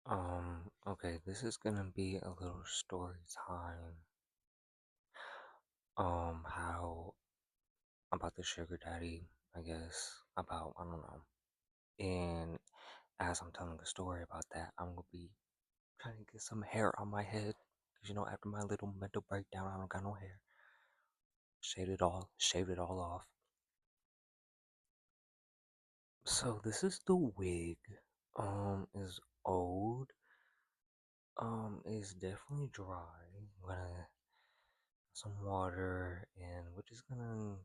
Okay, this is gonna be a little story time. How about the sugar daddy, I guess, about, I don't know. And as I'm telling the story about that, I'm gonna be trying to get some hair on my head. Cause after my little mental breakdown, I don't got no hair. Shaved it all off. So this is the wig. Is old. Is definitely dry. I'm gonna some water and we're just gonna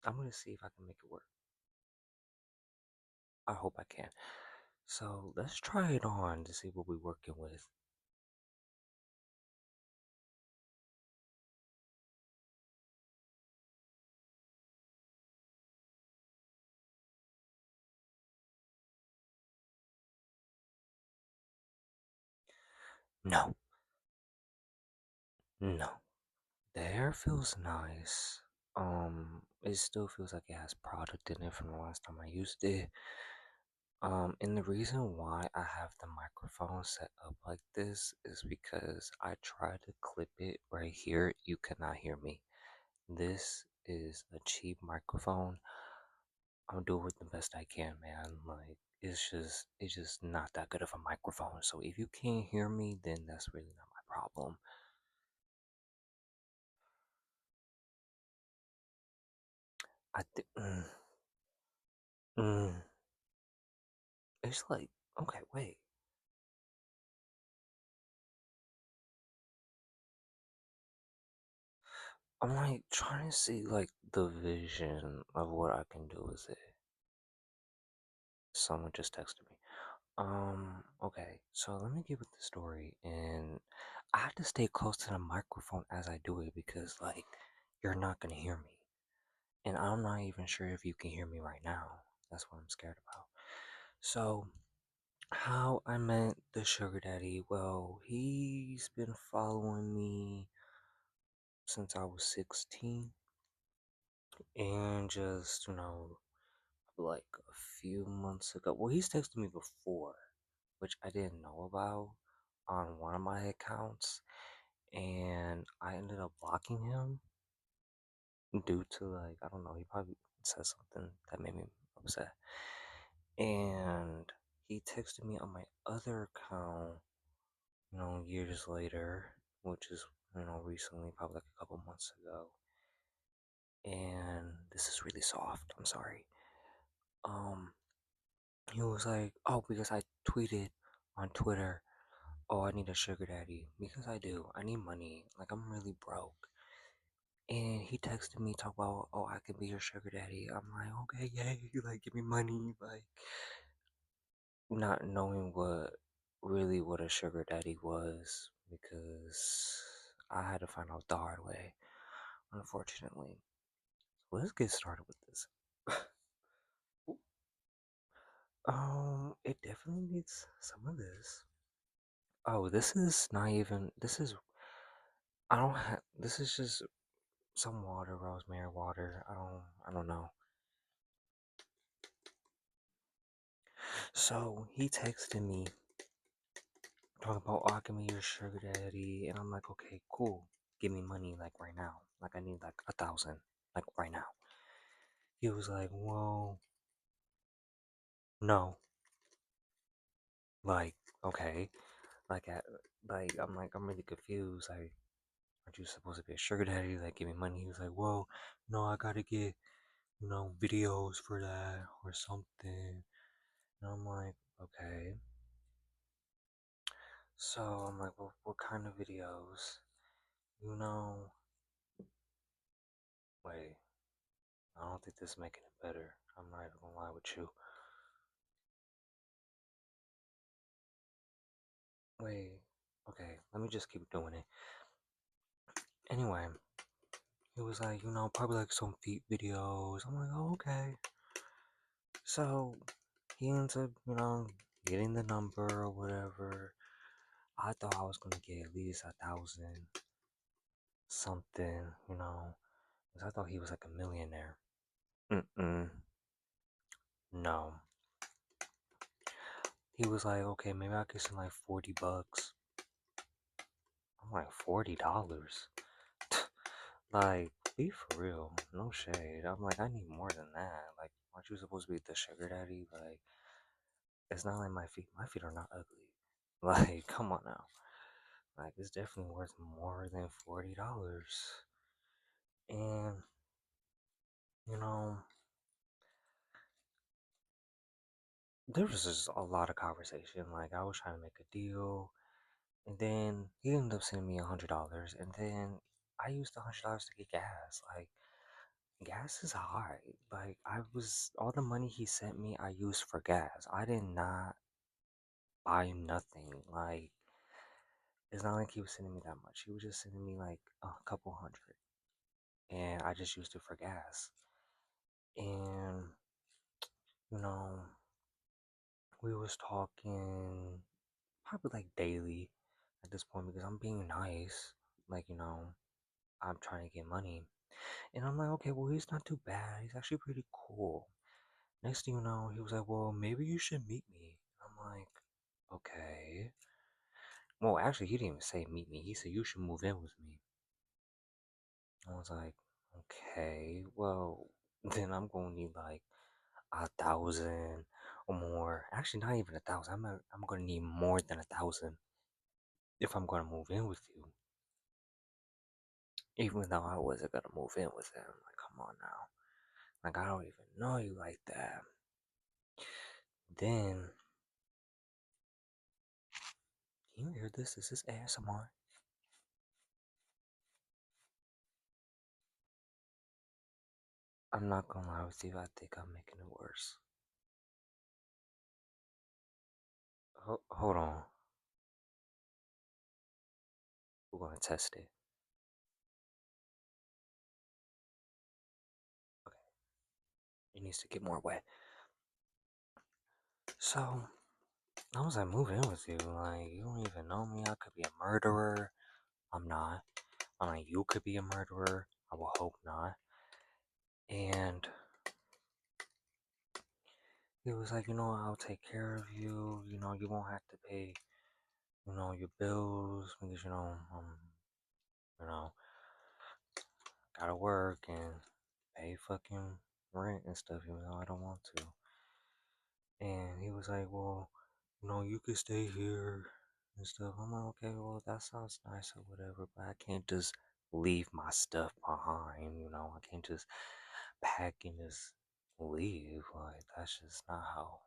I'm gonna see if I can make it work. I hope I can. So let's try it on to see what we're working with. No, no. The hair feels nice. It still feels like it has product in it from the last time I used it. And the reason why I have the microphone set up like this is because I tried to clip it right here. You cannot hear me. This is a cheap microphone. I'm doing the best I can, man. Like it's just not that good of a microphone. So if you can't hear me, then that's really not my problem. I think mm, it's like okay, wait. I'm like trying to see like the vision of what I can do with it. Someone just texted me. Okay, so let me give it the story, and I have to stay close to the microphone as I do it because like you're not gonna hear me. And I'm not even sure if you can hear me right now. That's what I'm scared about. So, how I met the sugar daddy, well, he's been following me since I was 16. And just, like a few months ago, well, he's texted me before, which I didn't know about on one of my accounts. And I ended up blocking him due to, like, I don't know, he probably said something that made me upset. And he texted me on my other account, years later, which is, recently, probably like a couple months ago. And this is really soft. I'm sorry. Um, he was like, "Oh, because I tweeted on Twitter, oh, I need a sugar daddy because I do. I need money. Like I'm really broke." And he texted me talk about, "Oh, I can be your sugar daddy." I'm like, "Okay, yay! Like, give me money." Like, not knowing what a sugar daddy was because I had to find out the hard way, unfortunately. So let's get started with this. It definitely needs some of this. Oh, this is not even. This is. I don't have. This is just some water, rosemary water. I don't know. So he texted me talking about, "Oh, I can be your sugar daddy," and I'm like, "Okay, cool. Give me money like right now. Like I need like 1,000, like right now." He was like, "Well, no, like okay, like at, like I'm really confused. Like, aren't you supposed to be a sugar daddy? Like, give me money." He was like, "Well, no, I gotta get videos for that or something." And I'm like, "Okay." So I'm like, "Well, what kind of videos?" You know, wait, I don't think this is making it better. I'm not even gonna lie with you. Wait, okay, let me just keep doing it. Anyway, he was like, probably like some feet videos. I'm like, "Oh, okay." So he ends up, getting the number or whatever. I thought I was gonna get at least 1,000 something, 'cause I thought he was like a millionaire. Mm-mm, no. he was like, okay, maybe I could send like $40. I'm like, $40? Like, be for real. No shade. I'm like, I need more than that. Like, aren't you supposed to be the sugar daddy? Like, it's not like my feet. My feet are not ugly. Like, come on now. Like, it's definitely worth more than $40. And, you know, there was just a lot of conversation. Like, I was trying to make a deal. And then he ended up sending me $100. And then I used the $100 to get gas. Like, gas is high. Like, all the money he sent me, I used for gas. I did not buy nothing. Like, it's not like he was sending me that much. He was just sending me like a couple hundred. And I just used it for gas. And, you know, we was talking probably like daily at this point because I'm being nice. Like, I'm trying to get money. And I'm like, okay, well, he's not too bad. He's actually pretty cool. Next thing you know, he was like, well, maybe you should meet me. I'm like, okay. Well, actually, he didn't even say meet me. He said, you should move in with me. I was like, okay, well, then I'm going to need like 1,000 or more. Actually, not even 1,000. I'm going to need more than 1,000 if I'm going to move in with you. Even though I wasn't going to move in with him. Like, come on now. Like, I don't even know you like that. Then, can you hear this? Is this ASMR? I'm not gonna lie with you, I think I'm making it worse. Hold on. We're gonna test it. Okay, it needs to get more wet. So, I was like, move in with you. Like, you don't even know me. I could be a murderer. I'm not. I'm like, you could be a murderer. I will hope not. And he was like, I'll take care of you. You won't have to pay, your bills because, you know, gotta work and pay fucking rent and stuff, even though I don't want to. And he was like, well, you could stay here and stuff. I'm like, okay, well, that sounds nice or whatever, but I can't just leave my stuff behind, I can't just pack and just leave. Like, that's just not how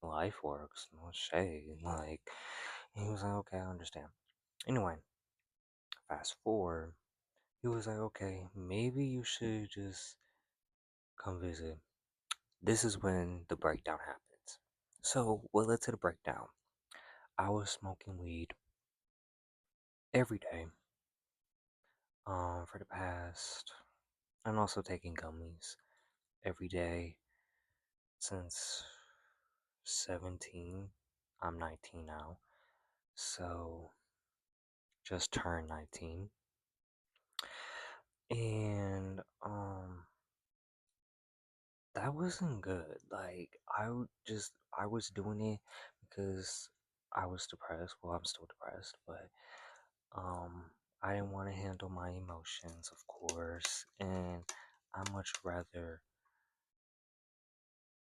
life works. No shade. Like, and he was like, okay, I understand. Anyway, fast forward, he was like, okay, maybe you should just come visit. This is when the breakdown happens. So, what led to the breakdown? I was smoking weed every day for the past, and also taking gummies every day since 17. I'm 19 now, so just turned 19. And that wasn't good. Like, I was doing it because I was depressed. Well, I'm still depressed, but Um, I didn't want to handle my emotions, of course, and I much rather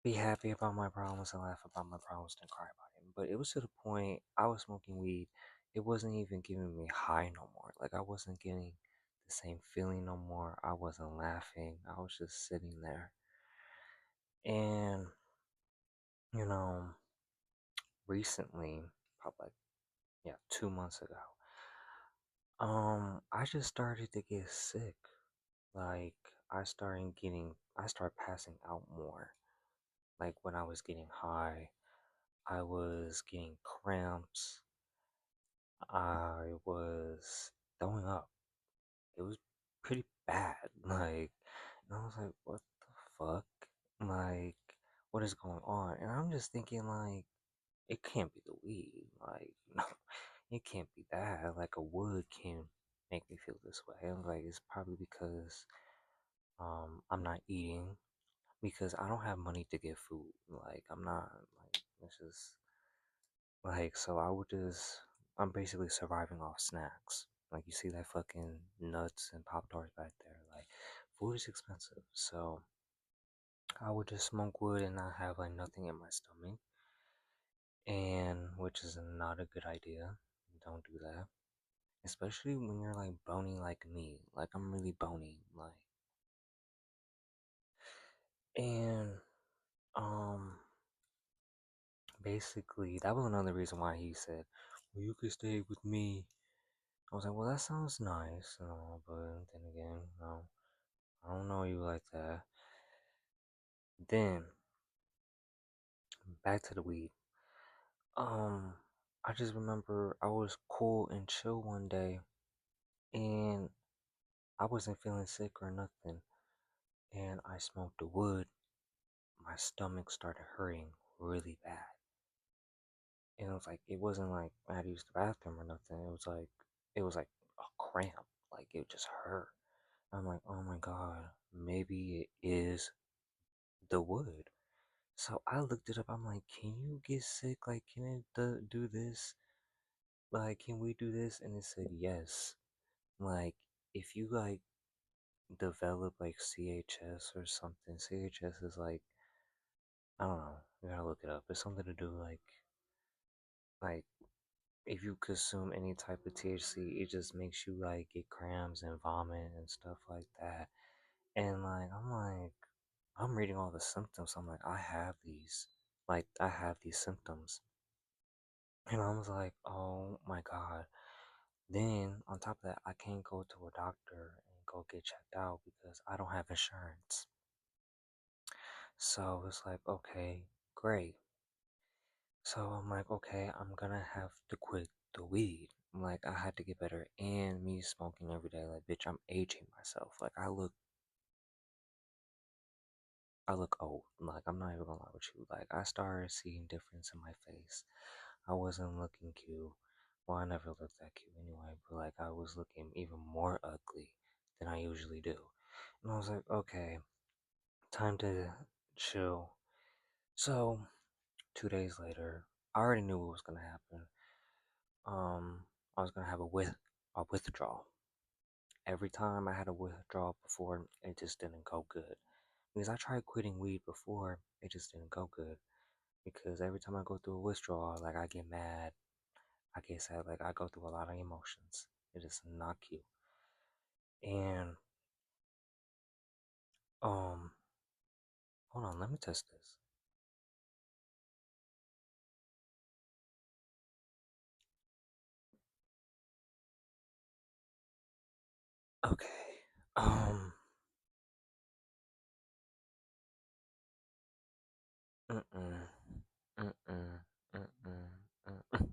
be happy about my problems and laugh about my problems than cry about them. But it was to the point I was smoking weed, it wasn't even giving me high no more. Like, I wasn't getting the same feeling no more. I wasn't laughing. I was just sitting there. And, you know, recently, probably like, yeah, 2 months ago, I just started to get sick. Like, I started passing out more. Like, when I was getting high, I was getting cramps. I was throwing up. It was pretty bad. Like, and I was like, what the fuck? Like, what is going on? And I'm just thinking, like, it can't be the weed. Like, no, it can't be that. Like, a wood can make me feel this way. I'm like, it's probably because I'm not eating because I don't have money to get food. Like, I'm not like it's just Like, so I would just, I'm basically surviving off snacks. Like, you see that fucking nuts and Pop Tarts back there. Like, food is expensive. So I would just smoke wood and not have like nothing in my stomach. And which is not a good idea. Don't do that. Especially when you're like bony like me. Like, I'm really bony. Like, and, um, basically, that was another reason why he said, well, you could stay with me. I was like, well, that sounds nice and all, but then again, no, I don't know you like that. Then, back to the weed. Um, I just remember I was cool and chill one day, and I wasn't feeling sick or nothing, and I smoked the wood. My stomach started hurting really bad. And it was like, it wasn't like I had to use the bathroom or nothing. It was like a cramp. Like, it just hurt. I'm like, oh my God, maybe it is the wood. So I looked it up. I'm like, can you get sick? Like, can it do this? Like, can we do this? And it said yes. Like, if you like develop like CHS or something, CHS is like, I don't know. You gotta look it up. It's something to do like if you consume any type of THC, it just makes you like get cramps and vomit and stuff like that. And like, I'm reading all the symptoms. I'm like, I have these. Like, I have these symptoms. And I was like, oh my God. Then, on top of that, I can't go to a doctor and go get checked out because I don't have insurance. So it's like, okay, great. So I'm like, okay, I'm gonna have to quit the weed. Like, I had to get better. And me smoking every day, like, bitch, I'm aging myself. Like, I look old. Like, I'm not even gonna lie with you. Like, I started seeing difference in my face. I wasn't looking cute. Well, I never looked that cute anyway, but like, I was looking even more ugly than I usually do. And I was like, okay, time to chill. So, 2 days later, I already knew what was gonna happen. I was gonna have a withdrawal. Every time I had a withdrawal before, it just didn't go good. Because I tried quitting weed before, it just didn't go good. Because every time I go through a withdrawal, like, I get mad, I get sad, like, I go through a lot of emotions. It is not cute. And um, hold on, let me test this. Okay. Um. Mm-mm. Mm-mm. Mm-mm. Mm-mm.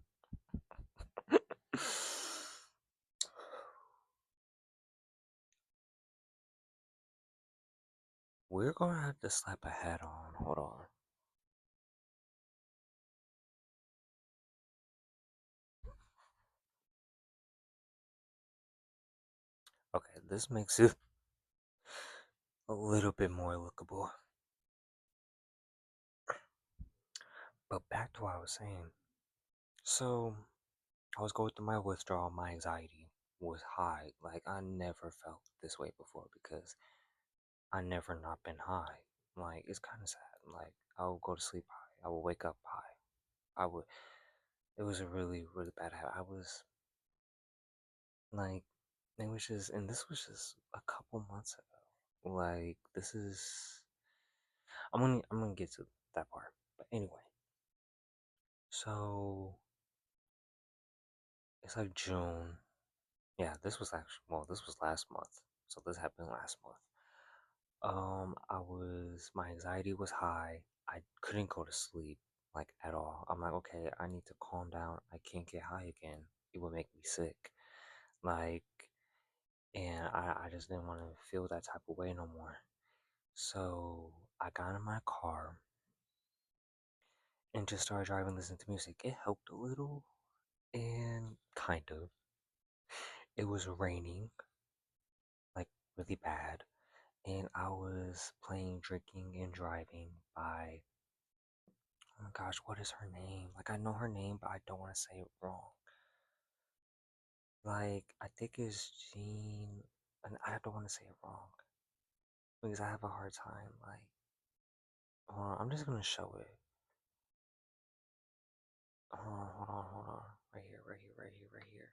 We're gonna have to slap a hat on. Hold on. Okay, this makes it a little bit more lookable. But back to what I was saying. So I was going through my withdrawal. My anxiety was high. Like, I never felt this way before because I never not been high. Like, it's kind of sad. Like, I would go to sleep high. I would wake up high. I would. It was a really, really bad habit. I was like, it was just, and this was just a couple months ago. Like, this is. I'm gonna get to that part. But anyway, so it's like June. Yeah, this was actually, well, this was last month. So this happened last month. My anxiety was high. I couldn't go to sleep like at all. I'm like, okay, I need to calm down. I can't get high again. It would make me sick. Like, and I just didn't want to feel that type of way no more. So I got in my car and just started driving, listening to music. It helped a little, and kind of. It was raining, like really bad, and I was playing Drinking and Driving by my gosh, what is her name? Like, I know her name, but I don't want to say it wrong. Like, I think it's Jean, and I don't want to say it wrong because I have a hard time. Like, hold on, I'm just gonna show it. Hold on. Right here, right here, right here, right here,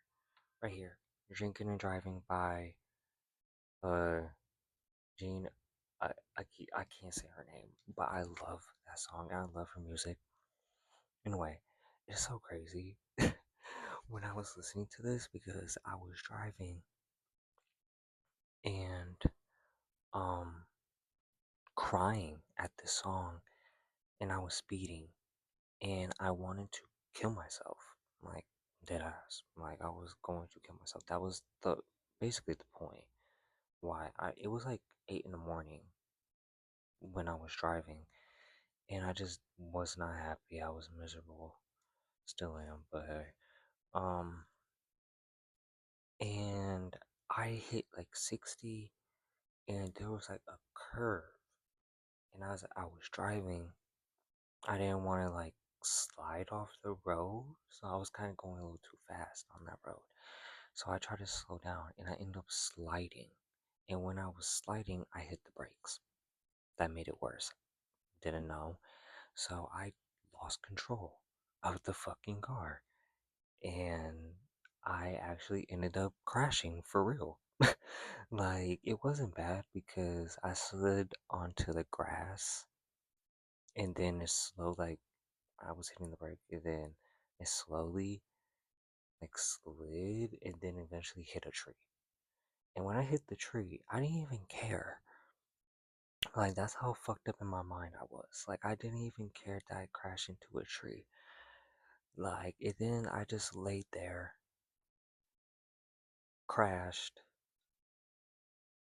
right here. Drinking and Driving by uh Jean. I can't say her name, but I love that song. I love her music. Anyway, it's so crazy when I was listening to this because I was driving and um crying at this song and I was speeding and I wanted to kill myself. Like dead ass. Like I was going to kill myself. That was the basically the point. Why I it was like 8 in the morning when I was driving and I just was not happy. I was miserable. Still am, but hey. Um and I hit like 60 and there was like a curve and I was driving. I didn't want to like slide off the road, so I was kind of going a little too fast on that road. So I tried to slow down and I ended up sliding. And when I was sliding, I hit the brakes. That made it worse. Didn't know. So I lost control of the fucking car. And I actually ended up crashing for real. Like, it wasn't bad because I slid onto the grass and then it slowed, like, I was hitting the brake and then it slowly, like, slid and then eventually hit a tree. And when I hit the tree, I didn't even care. Like, that's how fucked up in my mind I was. Like, I didn't even care that I crashed into a tree. Like, and then I just laid there, crashed,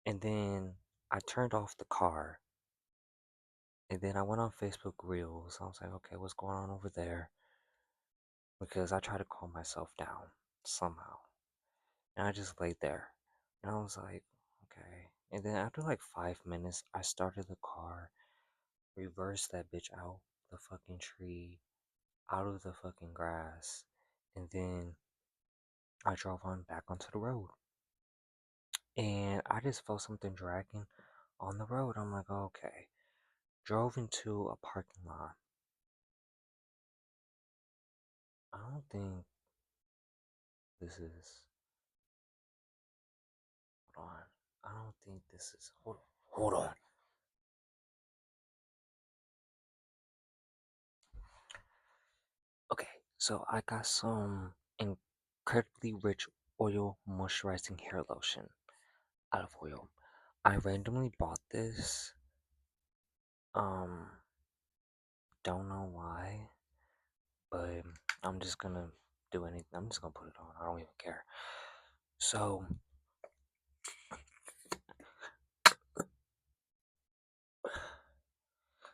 and then I turned off the car. And then I went on Facebook Reels. I was like, okay, what's going on over there? Because I tried to calm myself down somehow. And I just laid there. And I was like, okay. And then after like 5 minutes, I started the car, reversed that bitch out the fucking tree, out of the fucking grass, and then I drove on back onto the road. And I just felt something dragging on the road. I'm like, okay. Drove into a parking lot. I don't think this is. Hold on. I don't think this is. Hold on. Okay, so I got some incredibly rich oil moisturizing hair lotion out of oil. I randomly bought this. Um, don't know why, but I'm just gonna do anything. I'm just gonna put it on. I don't even care. So,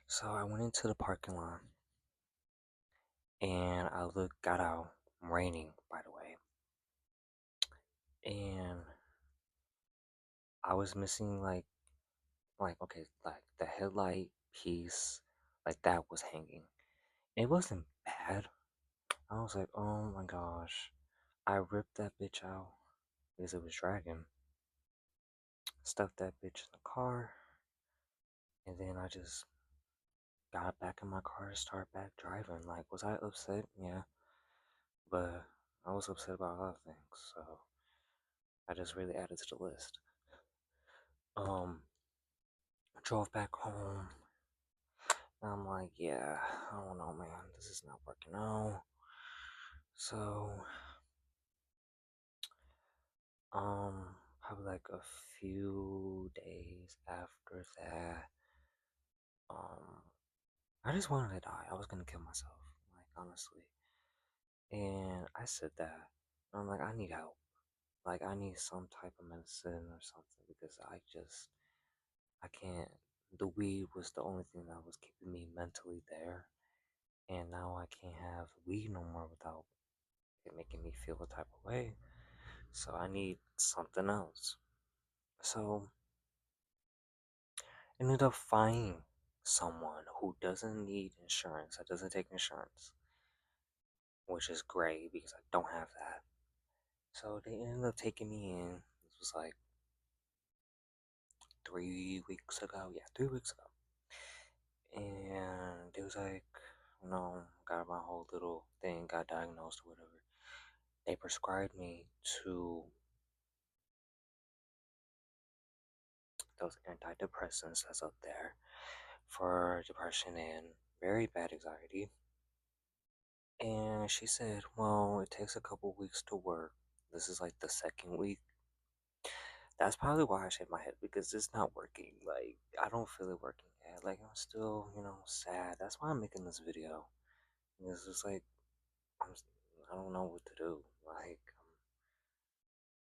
so I went into the parking lot and got out. Raining, by the way, and I was missing like okay, like the headlight piece, like that was hanging. It wasn't bad. I was like, oh my gosh. I ripped that bitch out because it was dragging. Stuffed that bitch in the car, and then I just got back in my car to start back driving. Like, was I upset? Yeah, but I was upset about a lot of things, so I just really added to the list. Um, drove back home. And I'm like, yeah, I don't know, man. This is not working out. So, probably like a few days after that, um, I just wanted to die. I was gonna kill myself, like honestly. And I said that. I'm like, I need help. Like, I need some type of medicine or something because I can't. The weed was the only thing that was keeping me mentally there. And now I can't have weed no more without it making me feel a type of way. So I need something else. So ended up finding someone who doesn't need insurance, that doesn't take insurance, which is great because I don't have that. So they ended up taking me in. This was like 3 weeks ago. Yeah, 3 weeks ago. And it was like, got my whole little thing, got diagnosed or whatever. They prescribed me to those antidepressants that's up there for depression and very bad anxiety. And she said, well, it takes a couple weeks to work. This is like the second week. That's probably why I shake my head because it's not working. Like, I don't feel it working yet. Like, I'm still, sad. That's why I'm making this video. It's just like, I'm, I don't know what to do. Like,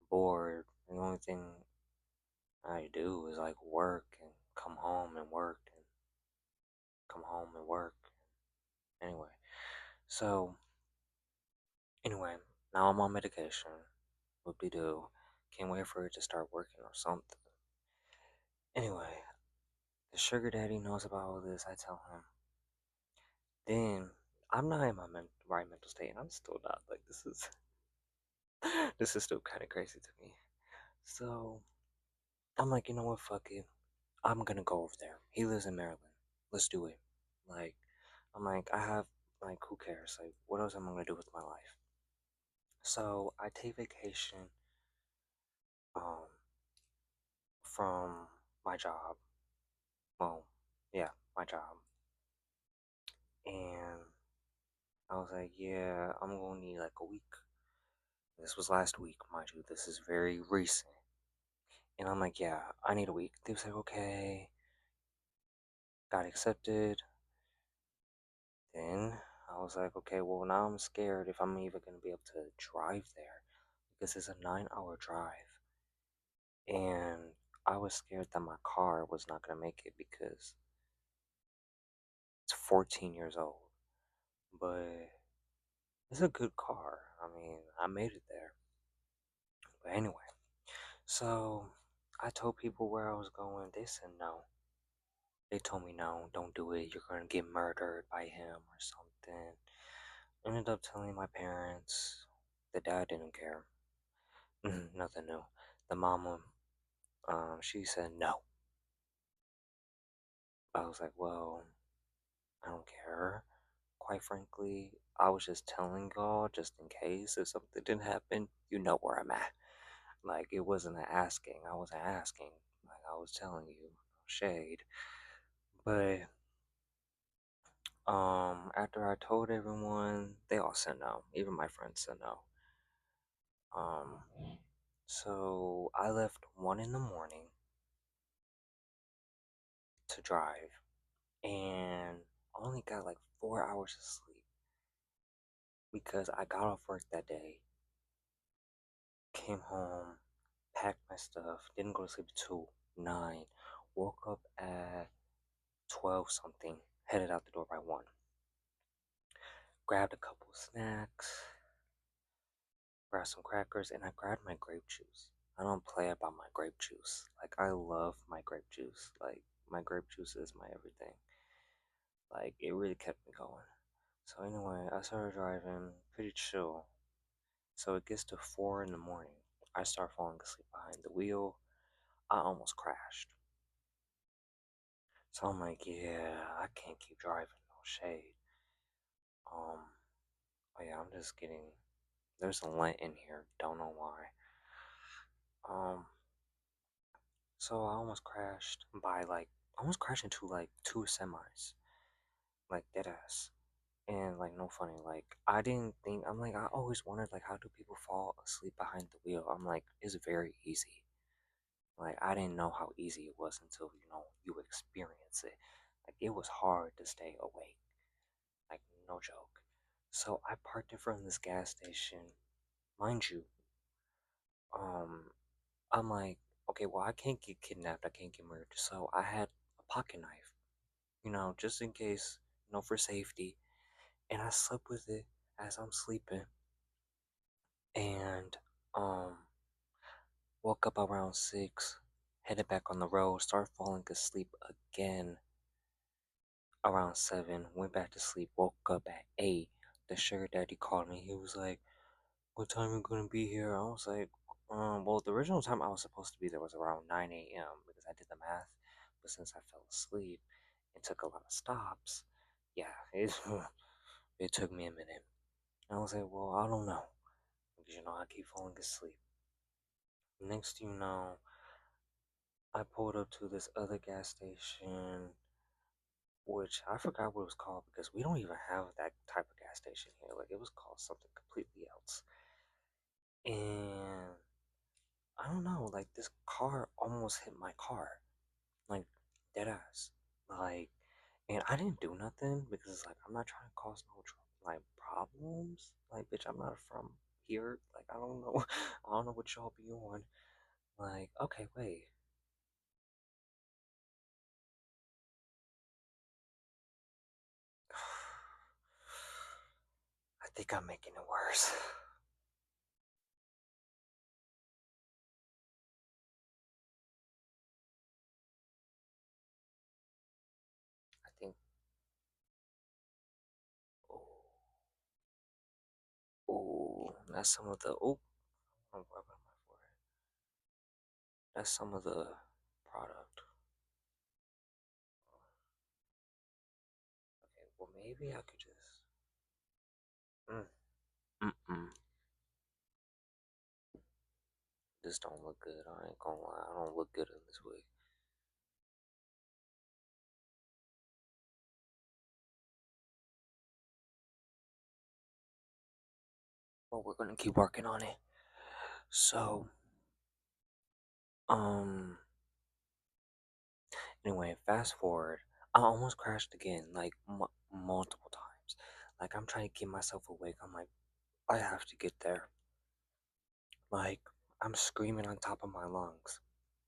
I'm bored. The only thing I do is like work and come home and work and come home and work. Anyway, so, anyway, now I'm on medication. Whoop de doo. Can't wait for it to start working or something. Anyway, the sugar daddy knows about all this. I tell him. Then I'm not in my right mental state, and I'm still not. Like this is this is still kind of crazy to me. So I'm like, you know what? Fuck it. I'm gonna go over there. He lives in Maryland. Let's do it. Like I'm like, I have like, who cares? Like, what else am I gonna do with my life? So I take vacation um from my job. Well, yeah, my job. And I was like, yeah, I'm gonna need like a week. This was last week, mind you. This is very recent. And I'm like, yeah, I need a week. They was like, okay, got accepted. Then I was like, okay, well, now I'm scared if I'm even going to be able to drive there because it's a 9 hour drive. And I was scared that my car was not going to make it because it's 14 years old. But it's a good car. I mean, I made it there. But anyway, so I told people where I was going. They said no. They told me no, don't do it. You're gonna get murdered by him or something. Ended up telling my parents. The dad didn't care. Nothing new. The mama, she said no. I was like, well, I don't care. Quite frankly, I was just telling y'all just in case if something didn't happen, you know where I'm at. Like it wasn't an asking. I wasn't asking. Like I was telling you, no shade. But after I told everyone, they all said no. Even my friends said no. Um, so I left 1 in the morning to drive, and I only got like 4 hours of sleep because I got off work that day, came home, packed my stuff, didn't go to sleep till 9, woke up at 12 something, headed out the door by 1, grabbed a couple of snacks, grabbed some crackers, and I grabbed my grape juice. I don't play about my grape juice. Like, I love my grape juice. Like, my grape juice is my everything. Like, it really kept me going. So, anyway, I started driving pretty chill. So, it gets to 4 in the morning. I start falling asleep behind the wheel. I almost crashed. So, I'm like, yeah, I can't keep driving, no shade. Oh yeah, I'm just getting. There's a lint in here. Don't know why. Um, so I almost crashed by like, almost crashed into like two semis, like dead ass. And like, no funny, like, I didn't think, I'm like, I always wondered, like, how do people fall asleep behind the wheel? I'm like, it's very easy. Like, I didn't know how easy it was until, you experience it. Like, it was hard to stay awake. Like, no joke. So I parked in front of this gas station. Mind you, um, I'm like, okay, well, I can't get kidnapped, I can't get murdered, so I had a pocket knife, just in case, for safety. And I slept with it as I'm sleeping, and um, woke up around 6, headed back on the road, started falling asleep again, around 7, went back to sleep, woke up at 8. The sugar daddy called me. He was like, "What time you gonna be here?" I was like, well, the original time I was supposed to be there was around 9 a.m. because I did the math. But since I fell asleep and took a lot of stops, yeah, it took me a minute. And I was like, well, I don't know. Because, I keep falling asleep. Next thing you know, I pulled up to this other gas station, which I forgot what it was called because we don't even have that type of gas station here. Like, it was called something completely else. And I don't know, like, this car almost hit my car. Like, dead ass. Like, and I didn't do nothing because it's like, I'm not trying to cause no like problems. Like, bitch, I'm not from here. Like, I don't know. I don't know what y'all be on. Like, okay, wait. I think I'm making it worse. I think. Oh, oh, that's some of the. Oh, I'm rubbing my forehead. That's some of the product. Okay, well, maybe I could just. Mm, mm-mm. This don't look good. I ain't gonna lie. I don't look good in this wig. But we're gonna keep working on it. So, um, anyway, fast forward. I almost crashed again, like multiple times. Like I'm trying to keep myself awake. I'm like, I have to get there. Like I'm screaming on top of my lungs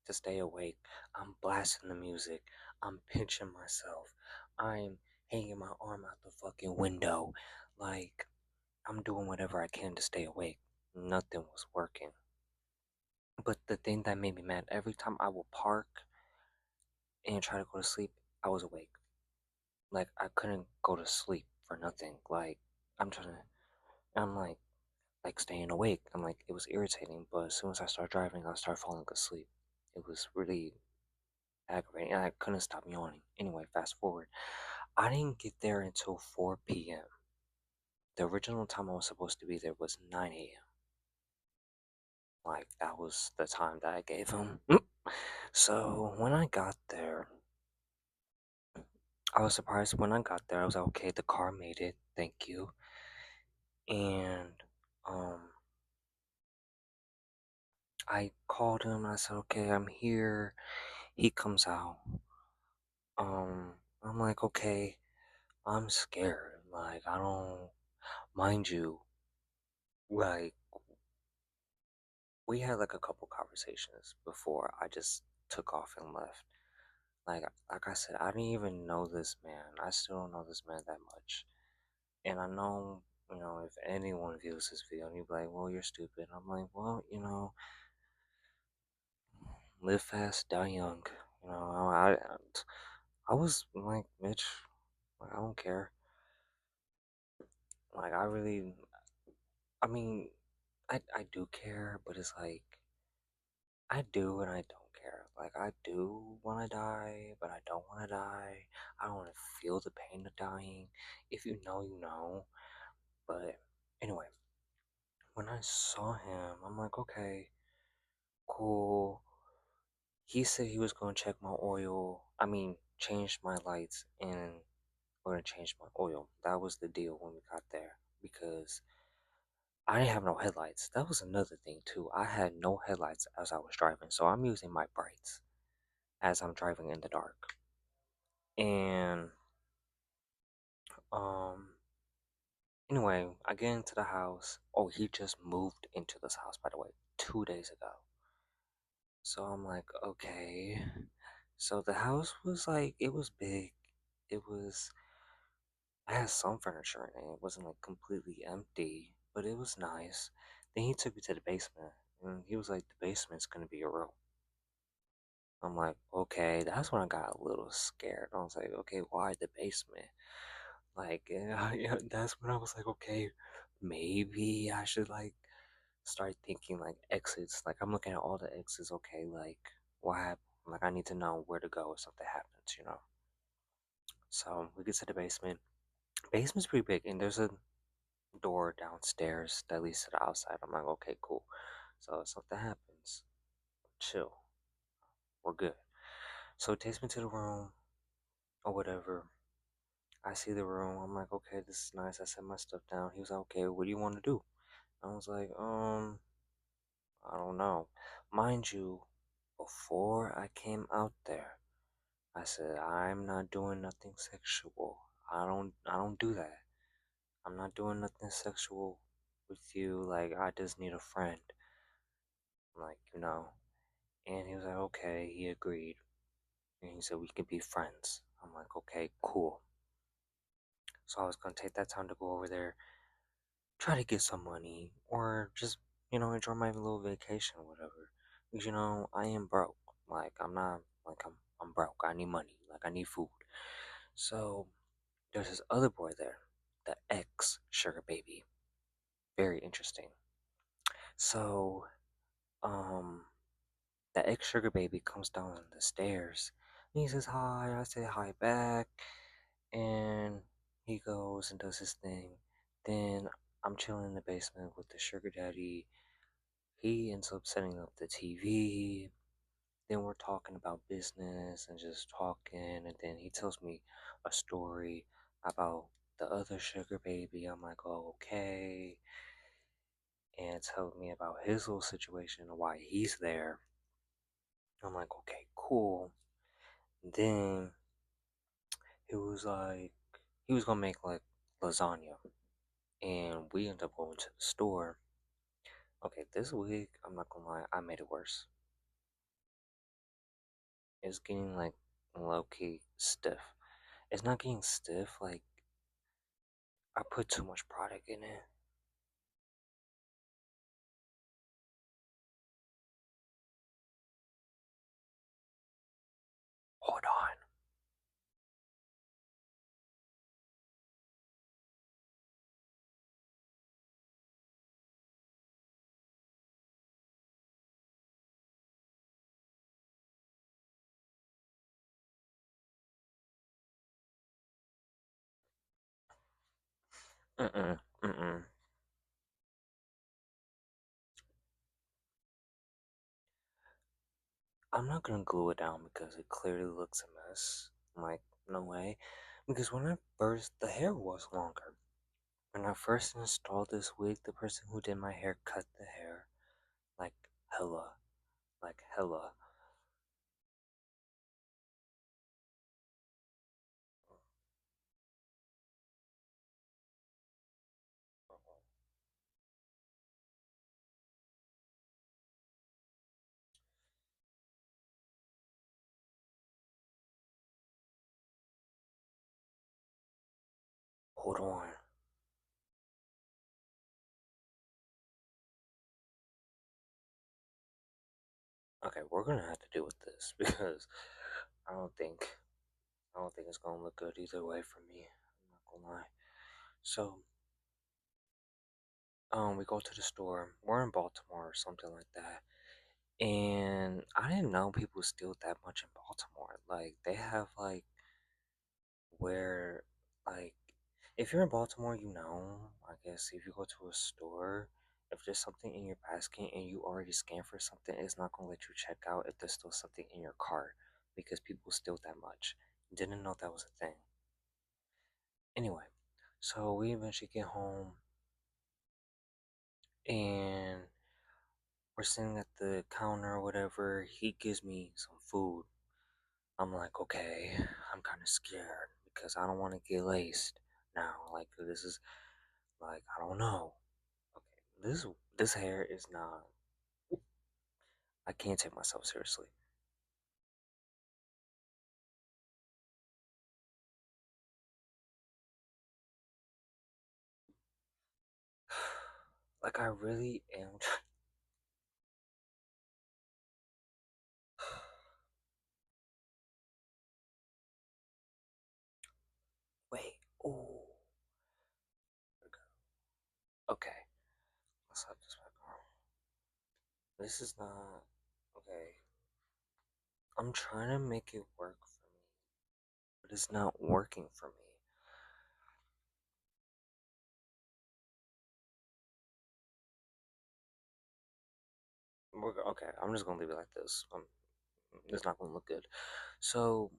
to stay awake. I'm blasting the music. I'm pinching myself. I'm hanging my arm out the fucking window. Like I'm doing whatever I can to stay awake. Nothing was working. But the thing that made me mad, every time I would park and try to go to sleep, I was awake. Like I couldn't go to sleep for nothing. Like I'm trying to, I'm like staying awake. I'm like it was irritating, but as soon as I start driving, I start falling asleep. It was really aggravating. And I couldn't stop yawning. Anyway, fast forward. I didn't get there until 4 p.m. The original time I was supposed to be there was 9 a.m. Like that was the time that I gave him. So when I got there, I was surprised when I got there. I was like, okay, the car made it. Thank you. And um, I called him. I said, okay, I'm here. He comes out. I'm like, okay, I'm scared. Like, I don't, mind you, like, we had like a couple conversations before I just took off and left. Like I said, I didn't even know this man. I still don't know this man that much. And I know, if anyone views this video and you'd be like, well, you're stupid. I'm like, well, live fast, die young. I was like, bitch, like, I don't care. Like, I mean, I do care, but it's like, I do and I don't care. Like, I do want to die, but I don't want to die. I don't want to feel the pain of dying. If you know, you know. But anyway, when I saw him, I'm like, okay, cool. He said he was going to check my oil. I mean, change my lights and we're going to change my oil. That was the deal when we got there because I didn't have no headlights. That was another thing too. I had no headlights as I was driving, so I'm using my brights as I'm driving in the dark. And um anyway, I get into the house. Oh, he just moved into this house by the way, 2 days ago. So I'm like, okay. So the house was like it was big. It was I had some furniture in it. It wasn't like completely empty, but it was nice. Then he took me to the basement and he was like, the basement's gonna be your room. I'm like, okay, that's when I got a little scared. I was like, okay, why the basement? Like, yeah, yeah, that's when I was like, okay, maybe I should like start thinking like exits. Like, I'm looking at all the exits. Okay, like, what happened? Like, I need to know where to go if something happens, you know? So we get to the basement. Basement's pretty big, and there's a door downstairs that leads to the outside. I'm like, okay, cool. So if something happens, chill, we're good. So it takes me to the room or whatever. I see the room. I'm like, okay, this is nice. I set my stuff down. He was like, okay, what do you want to do? I was like, I don't know. Mind you, before I came out there, I said, I'm not doing nothing sexual. I don't do that. I'm not doing nothing sexual with you. Like, I just need a friend. Like, And he was like, okay, he agreed. And he said, we could be friends. I'm like, okay, cool. So I was gonna take that time to go over there, try to get some money, or just, enjoy my little vacation or whatever. Because, I am broke. Like, I'm not, like, I'm broke. I need money. Like, I need food. So there's this other boy there, the ex sugar baby. Very interesting. So, um, the ex sugar baby comes down the stairs. And he says hi. I say hi back. And he goes and does his thing. Then I'm chilling in the basement with the sugar daddy. He ends up setting up the TV. Then we're talking about business and just talking. And then he tells me a story about the other sugar baby. I'm like, oh, okay. And tells me about his little situation and why he's there. I'm like, okay, cool. Then he was like, he was gonna make like lasagna. And we ended up going to the store. Okay, this week, I'm not gonna lie, I made it worse. It's getting like low key stiff. It's not getting stiff, like I put too much product in it. Hold on. Mm-mm, mm-mm. I'm not gonna glue it down because it clearly looks a mess. I'm like, no way. Because when I first, the hair was longer. When I first installed this wig, the person who did my hair cut the hair like hella, like hella. Hold on. Okay, we're gonna have to deal with this because I don't think I don't think it's gonna look good either way for me. I'm not gonna lie. So, we go to the store. We're in Baltimore or something like that. And I didn't know people steal that much in Baltimore. Like they have like where like if you're in Baltimore, I guess if you go to a store, if there's something in your basket and you already scanned for something, it's not gonna let you check out if there's still something in your cart because people steal that much. Didn't know that was a thing. Anyway, so we eventually get home and we're sitting at the counter or whatever. He gives me some food. I'm like, okay, I'm kind of scared because I don't want to get laced now. Like, this is like, I don't know. Okay, this hair is not. I can't take myself seriously. Like, I really am. Okay, let's have this back on. This is not okay. I'm trying to make it work for me, but it's not working for me. Okay, I'm just gonna leave it like this. It's not gonna look good. So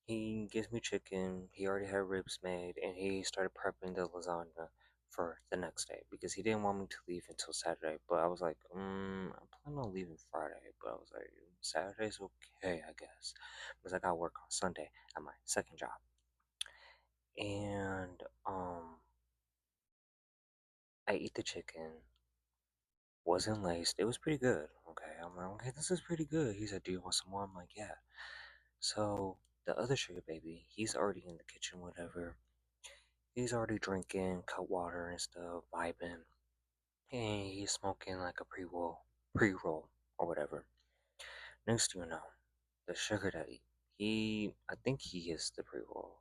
he gives me chicken. He already had ribs made, and he started prepping the lasagna for the next day because he didn't want me to leave until Saturday. But I was like, I'm planning on leaving Friday. But I was like, Saturday's okay, I guess, because I got work on Sunday at my second job. And I eat the chicken. Wasn't laced. It was pretty good. Okay, I'm like, okay, this is pretty good. He said, "Do you want some more?" I'm like, yeah. So the other sugar baby, he's already in the kitchen, whatever. He's already drinking cut water and stuff, vibing, and he's smoking like a pre-roll or whatever. Next thing you know, the sugar daddy, I think he is the pre-roll.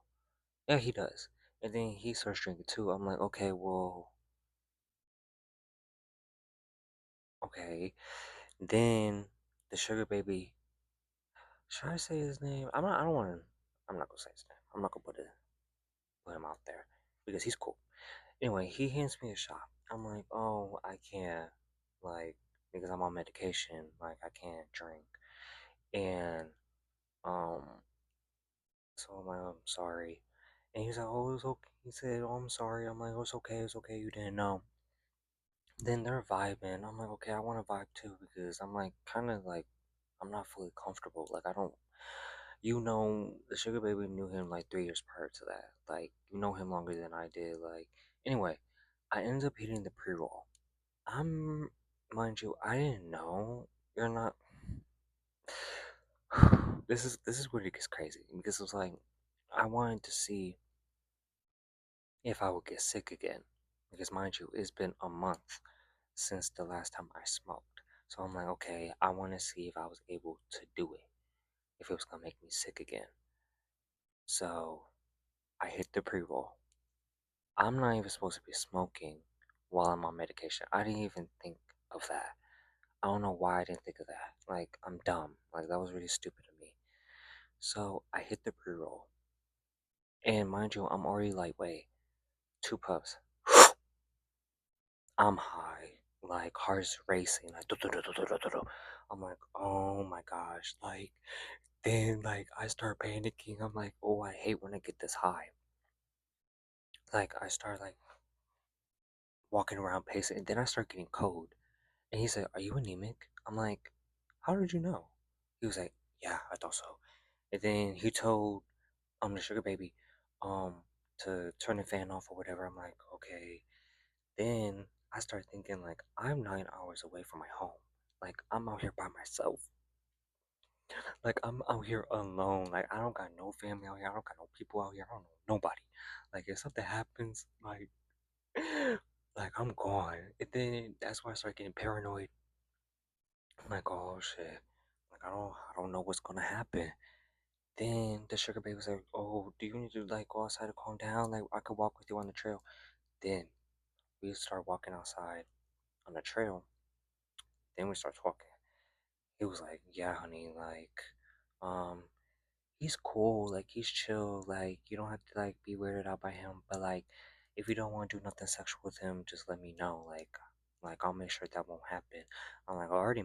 Yeah, he does. And then he starts drinking too. I'm like, okay, well, okay. Then the sugar baby, should I say his name? I'm not. I don't want to. I'm not gonna say his name. I'm not gonna put him out there because he's cool. Anyway, he hands me a shot. I'm like, oh, I can't, like, because I'm on medication, like, I can't drink. And, um, so I'm like, I'm sorry. And he's like, oh, it's okay. He said, oh, I'm sorry. I'm like, oh, it's okay, you didn't know. Then they're vibing. I'm like, okay, I want to vibe too because I'm like, kind of like, I'm not fully comfortable. Like, I don't, the Sugar Baby knew him like 3 years prior to that. Like, you know him longer than I did. Like, anyway, I ended up hitting the pre roll. I'm, mind you, I didn't know. You're not. This is where it gets crazy because it was like I wanted to see if I would get sick again because mind you, it's been a month since the last time I smoked. So I'm like, okay, I want to see if I was able to do it, if it was gonna make me sick again. So I hit the pre-roll. I'm not even supposed to be smoking while I'm on medication. I didn't even think of that. I don't know why I didn't think of that. Like, I'm dumb. Like, that was really stupid of me. So I hit the pre roll. And mind you, I'm already lightweight. 2 puffs. I'm high. Like, heart's racing. Like, do-do-do-do-do-do-do. I'm like, oh my gosh. Like, then, like, I start panicking. I'm like, oh, I hate when I get this high. Like, I start, like, walking around pacing. And then I start getting cold. And he said, are you anemic? I'm like, how did you know? He was like, yeah, I thought so. And then he told the sugar baby um to turn the fan off or whatever. I'm like, okay. Then I start thinking like I'm 9 hours away from my home. Like I'm out here by myself. Like I'm out here alone. Like I don't got no family out here. I don't got no people out here. I don't know nobody. Like if something happens, like like I'm gone. And then that's why I start getting paranoid. I'm like, oh shit. Like I don't know what's gonna happen. Then the sugar baby was like, "Oh, do you need to like go outside to calm down? Like I could walk with you on the trail." Then we start walking outside on the trail. Then we start talking. He was like, "Yeah, honey, like, um, he's cool. Like he's chill. Like you don't have to like be weirded out by him. But like, if you don't want to do nothing sexual with him, just let me know. Like I'll make sure that won't happen." I'm like, I already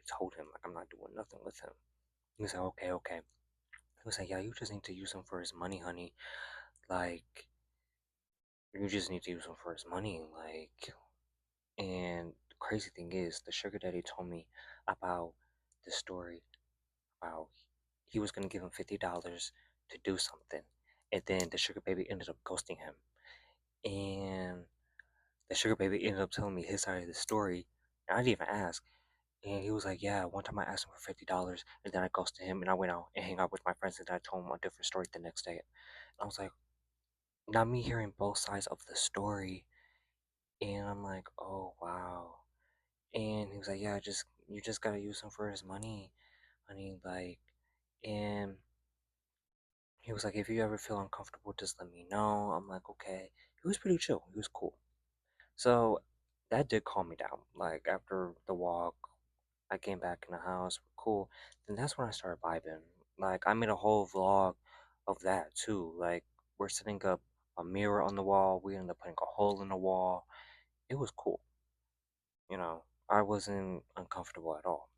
told him like I'm not doing nothing with him. He was like, "Okay, okay." He was like, "Yeah, you just need to use him for his money, honey. Like." You just need to use him for his money, like. And the crazy thing is, the sugar daddy told me about the story about he was gonna give him $50 to do something, and then the sugar baby ended up ghosting him. And the sugar baby ended up telling me his side of the story, and I didn't even ask. And he was like, "Yeah, one time I asked him for $50, and then I ghosted him, and I went out and hang out with my friends, and then I told him a different story the next day." And I was like, not me hearing both sides of the story. And I'm like, oh wow. And he was like, yeah, just you just gotta use him for his money, honey. Like, and he was like, if you ever feel uncomfortable, just let me know. I'm like, okay. He was pretty chill. He was cool. So that did calm me down. Like after the walk, I came back in the house, cool. Then that's when I started vibing. Like I made a whole vlog of that too. Like we're setting up a mirror on the wall. We ended up putting a hole in the wall. It was cool. You know, I wasn't uncomfortable at all.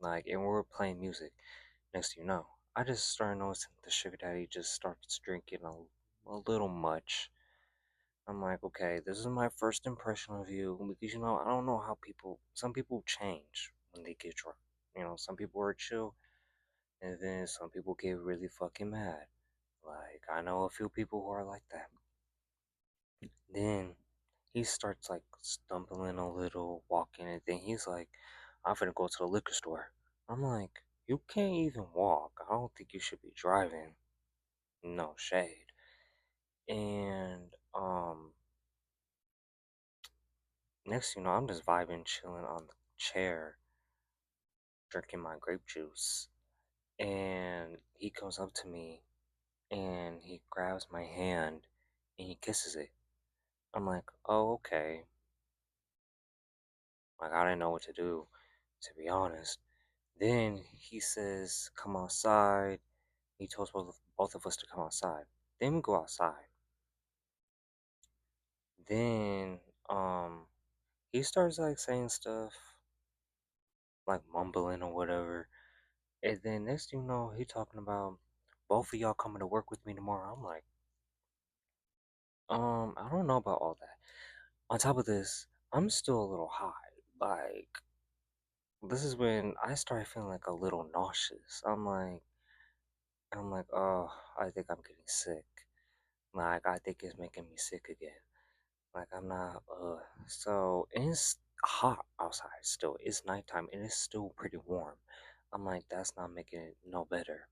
Like, and we were playing music. Next thing you know, I just started noticing the sugar daddy just starts drinking a little much. I'm like, okay, this is my first impression of you because I don't know how some people change when they get drunk. Some people are chill, and then some people get really fucking mad. Like, I know a few people who are like that. Then he starts like stumbling a little, walking, and then he's like, I'm finna go to the liquor store. I'm like, you can't even walk. I don't think you should be driving. No shade. And next thing you know, I'm just vibing, chilling on the chair, drinking my grape juice. And he comes up to me and he grabs my hand and he kisses it. I'm like, oh, okay. Like, I didn't know what to do, to be honest. Then he says, come outside. He tells both of us to come outside. Then we go outside. Then, he starts like saying stuff, like mumbling or whatever. And then next thing you know, he talking about both of y'all coming to work with me tomorrow. I'm like, I don't know about all that. On top of this, I'm still a little high. Like, this is when I started feeling like a little nauseous. I'm like, oh, I think I'm getting sick. Like, I think it's making me sick again. Like, I'm not, So, and it's hot outside still. It's nighttime and it's still pretty warm. I'm like, that's not making it no better.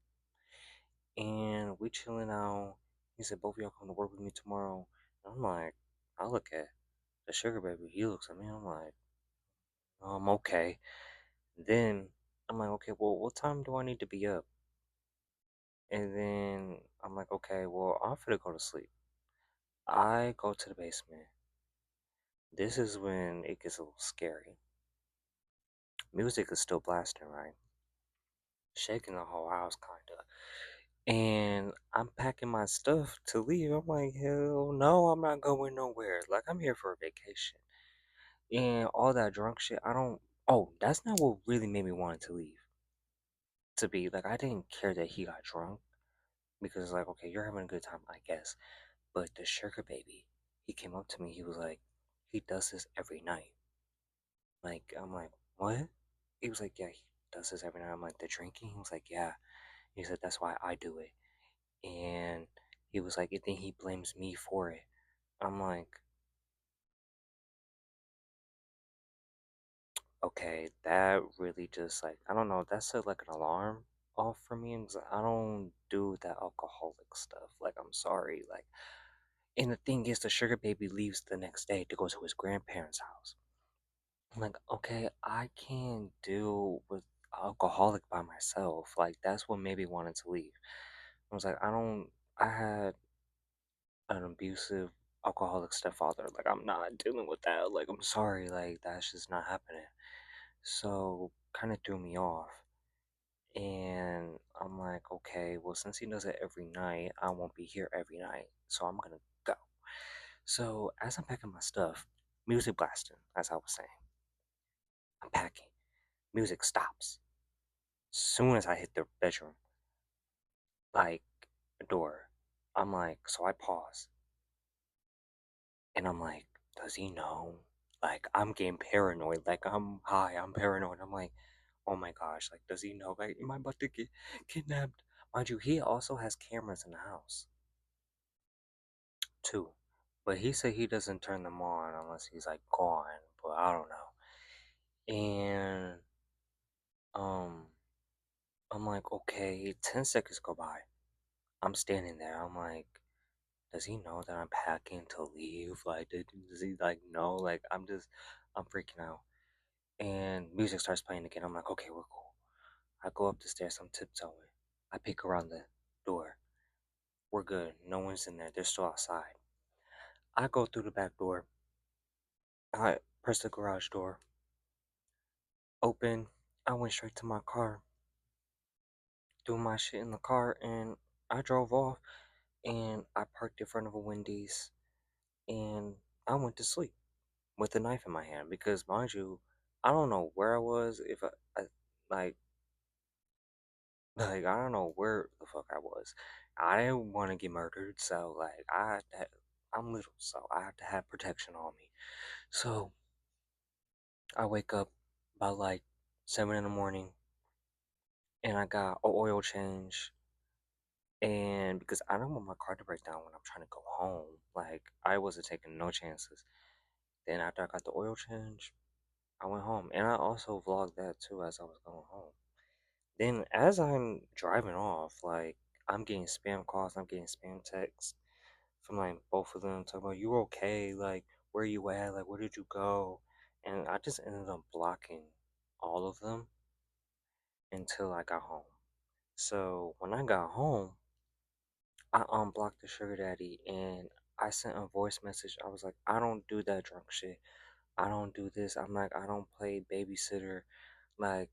And we chilling out. He said, both of y'all come to work with me tomorrow. And I'm like, I look at the sugar baby. He looks at me. I'm like, okay. Then I'm like, okay, well, what time do I need to be up? And then I'm like, okay, well, I'm gonna go to sleep. I go to the basement. This is when it gets a little scary. Music is still blasting, right? Shaking the whole house, kinda. And I'm packing my stuff to leave. I'm like, hell no, I'm not going nowhere. Like, I'm here for a vacation. And all that drunk shit, I don't. Oh, that's not what really made me want to leave. To be like, I didn't care that he got drunk because, like, okay, you're having a good time, I guess. But the sugar baby, he came up to me. He was like, he does this every night. Like, I'm like, what? He was like, yeah, he does this every night. I'm like, the drinking? He was like, yeah. He said, that's why I do it. And he was like, and then he blames me for it. I'm like, okay, that really just like, I don't know, that set like an alarm off for me. And I don't do that alcoholic stuff. Like, I'm sorry. Like, and the thing is, the sugar baby leaves the next day to go to his grandparents' house. I'm like, okay, I can't deal with alcoholic by myself. Like, that's what made me wanted to leave. I was like, I had an abusive alcoholic stepfather. Like, I'm not dealing with that. Like, I'm sorry. Like, that's just not happening. So, kind of threw me off. And I'm like, okay, well, since he does it every night, I won't be here every night. So, I'm going to go. So, as I'm packing my stuff, music blasting, as I was saying, I'm packing. Music stops. Soon as I hit the bedroom, like the door, I'm like, so I pause and I'm like, does he know? Like, I'm getting paranoid. Like, I'm high, I'm paranoid. I'm like, oh my gosh, like, does he know? Like, am I about to get kidnapped? Mind you, he also has cameras in the house too. But he said he doesn't turn them on unless he's like gone, but I don't know. And um I'm like, okay, 10 seconds go by. I'm standing there. I'm like, does he know that I'm packing to leave? Like, does he like know? Like, I'm freaking out. And music starts playing again. I'm like, okay, we're cool. I go up the stairs. I'm tiptoeing. I peek around the door. We're good. No one's in there. They're still outside. I go through the back door. I pressed the garage door, open. I went straight to my car, threw my shit in the car, and I drove off. And I parked in front of a Wendy's, and I went to sleep with a knife in my hand because, mind you, I don't know where I was. If I like, like I don't know where the fuck I was. I didn't want to get murdered, so like I'm little, so I have to have protection on me. So I wake up about like 7 in the morning, and I got a oil change. And because I don't want my car to break down when I'm trying to go home, like I wasn't taking no chances. Then after I got the oil change, I went home, and I also vlogged that too as I was going home. Then as I'm driving off, like I'm getting spam calls, I'm getting spam texts from like both of them talking about you okay, like where you at, like where did you go, and I just ended up blocking all of them until I got home. So when I got home, I unblocked the sugar daddy and I sent a voice message. I was like, I don't do that drunk shit. I don't do this. I'm like, I don't play babysitter. Like,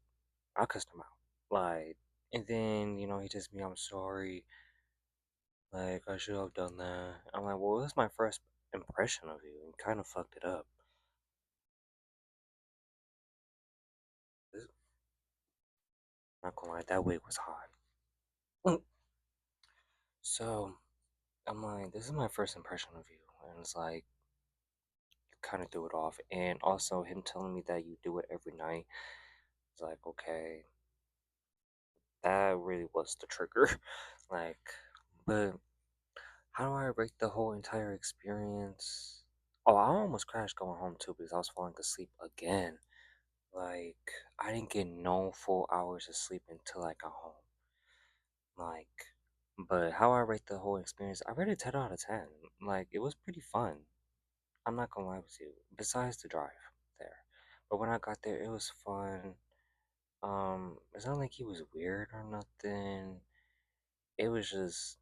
I cussed him out. Like, and then, he just me, I'm sorry. Like, I should have done that. I'm like, well, this is my first impression of you and kind of fucked it up. This, not gonna lie, that wig was hot. Mm. So, I'm like, this is my first impression of you. And it's like, you kind of threw it off. And also, him telling me that you do it every night. It's like, okay, that really was the trigger. Like, but how do I rate the whole entire experience? Oh, I almost crashed going home too because I was falling asleep again. Like, I didn't get no full hours of sleep until I got home. Like, but how I rate the whole experience, I rated 10 out of 10. Like, it was pretty fun. I'm not gonna lie with you, besides the drive there. But when I got there, it was fun. It's not like he was weird or nothing. It was just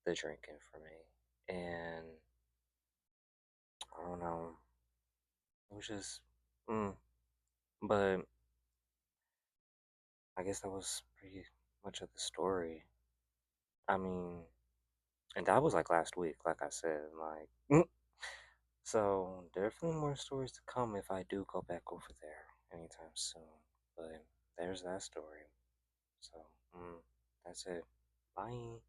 the drinking for me. And I don't know. It was just, mm, but I guess that was pretty much of the story. I mean, and that was like last week, like I said, like, so definitely more stories to come if I do go back over there anytime soon. But there's that story. So, that's it. Bye.